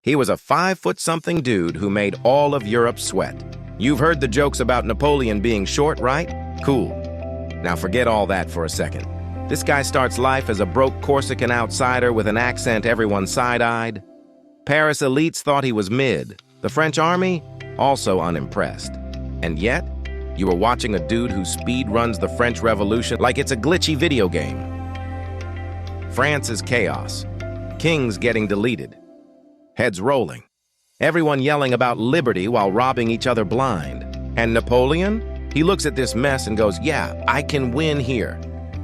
He was a 5-foot-something dude who made all of Europe sweat. You've heard the jokes about Napoleon being short, right? Cool. Now forget all that for a second. This guy starts life as a broke Corsican outsider with an accent everyone side-eyed. Paris elites thought he was mid. The French army, also unimpressed. And yet, you were watching a dude who speed runs the French Revolution like it's a glitchy video game. France is chaos. Kings getting deleted. Heads rolling. Everyone yelling about liberty while robbing each other blind. And Napoleon? He looks at this mess and goes, yeah, I can win here.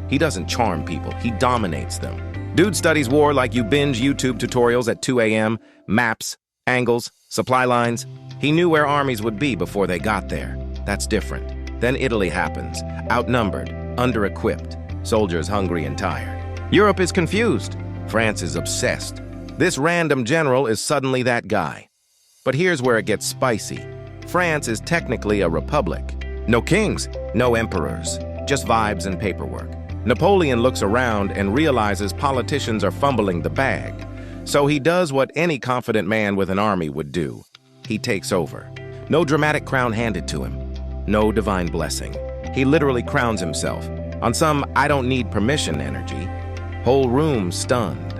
He doesn't charm people, he dominates them. Dude studies war like you binge YouTube tutorials at 2 a.m., maps, angles, supply lines. He knew where armies would be before they got there. That's different. Then Italy happens, outnumbered, under-equipped, soldiers hungry and tired. Europe is confused. France is obsessed. This random general is suddenly that guy. But here's where it gets spicy. France is technically a republic. No kings, no emperors, just vibes and paperwork. Napoleon looks around and realizes politicians are fumbling the bag. So he does what any confident man with an army would do. He takes over. No dramatic crown handed to him. No divine blessing. He literally crowns himself. On some I don't need permission energy. Whole room stunned.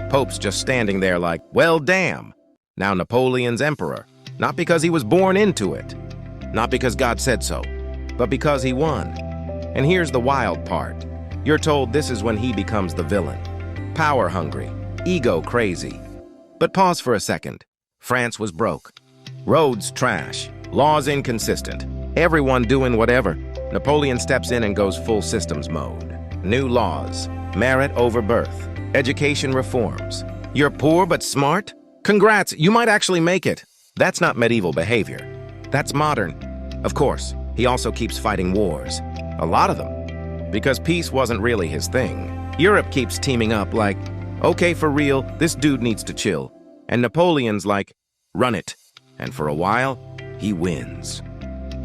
Pope's just standing there like, well, damn. Now Napoleon's emperor. Not because he was born into it. Not because God said so. But because he won. And here's the wild part. You're told this is when he becomes the villain. Power hungry. Ego crazy. But pause for a second. France was broke. Roads trash. Laws inconsistent. Everyone doing whatever. Napoleon steps in and goes full systems mode. New laws. Merit over birth. Education reforms. You're poor but smart? Congrats, you might actually make it. That's not medieval behavior. That's modern. Of course, he also keeps fighting wars. A lot of them. Because peace wasn't really his thing. Europe keeps teaming up like, okay, for real, this dude needs to chill. And Napoleon's like, run it. And for a while, he wins.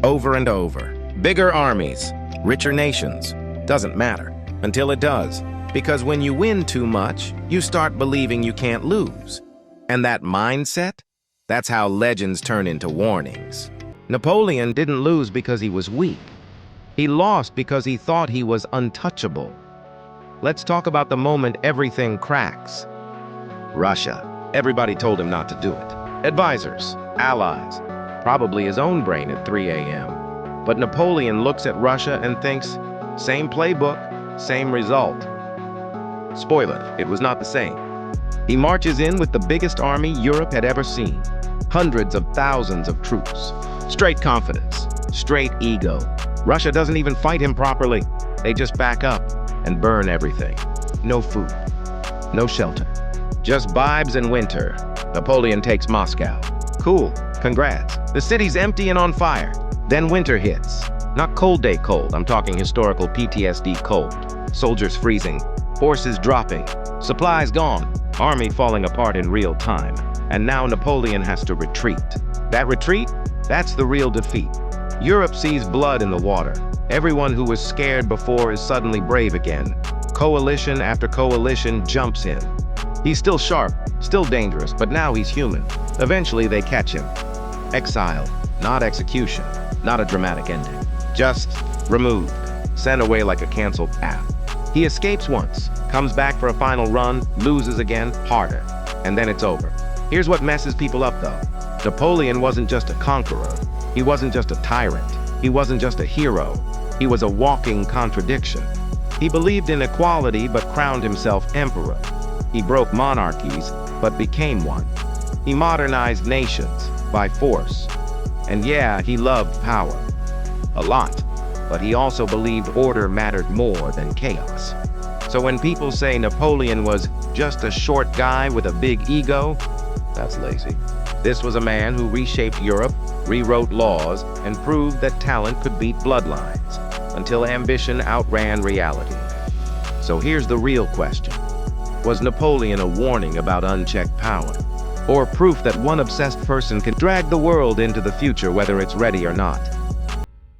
Over and over. Bigger armies, richer nations. Doesn't matter. Until it does. Because when you win too much, you start believing you can't lose. And that mindset? That's how legends turn into warnings. Napoleon didn't lose because he was weak. He lost because he thought he was untouchable. Let's talk about the moment everything cracks. Russia. Everybody told him not to do it. Advisors, allies, probably his own brain at 3 a.m. But Napoleon looks at Russia and thinks, same playbook, same result. Spoiler, it was not the same. He marches in with the biggest army Europe had ever seen. Hundreds of thousands of troops. Straight confidence, straight ego. Russia doesn't even fight him properly. They just back up and burn everything. No food, no shelter. Just vibes and winter. Napoleon takes Moscow. Cool, congrats. The city's empty and on fire. Then winter hits. Not cold day cold, I'm talking historical PTSD cold. Soldiers freezing, forces dropping, supplies gone, army falling apart in real time. And now Napoleon has to retreat. That retreat? That's the real defeat. Europe sees blood in the water. Everyone who was scared before is suddenly brave again. Coalition after coalition jumps in. He's still sharp, still dangerous, but now he's human. Eventually they catch him. Exile, not execution, not a dramatic ending. Just removed, sent away like a canceled app. He escapes once, comes back for a final run, loses again, harder, and then it's over. Here's what messes people up though. Napoleon wasn't just a conqueror. He wasn't just a tyrant. He wasn't just a hero. He was a walking contradiction. He believed in equality but crowned himself emperor. He broke monarchies but became one. He modernized nations by force. And yeah, he loved power. A lot. But he also believed order mattered more than chaos. So when people say Napoleon was just a short guy with a big ego, that's lazy. This was a man who reshaped Europe, rewrote laws, and proved that talent could beat bloodlines, until ambition outran reality. So here's the real question. Was Napoleon a warning about unchecked power? Or proof that one obsessed person can drag the world into the future whether it's ready or not?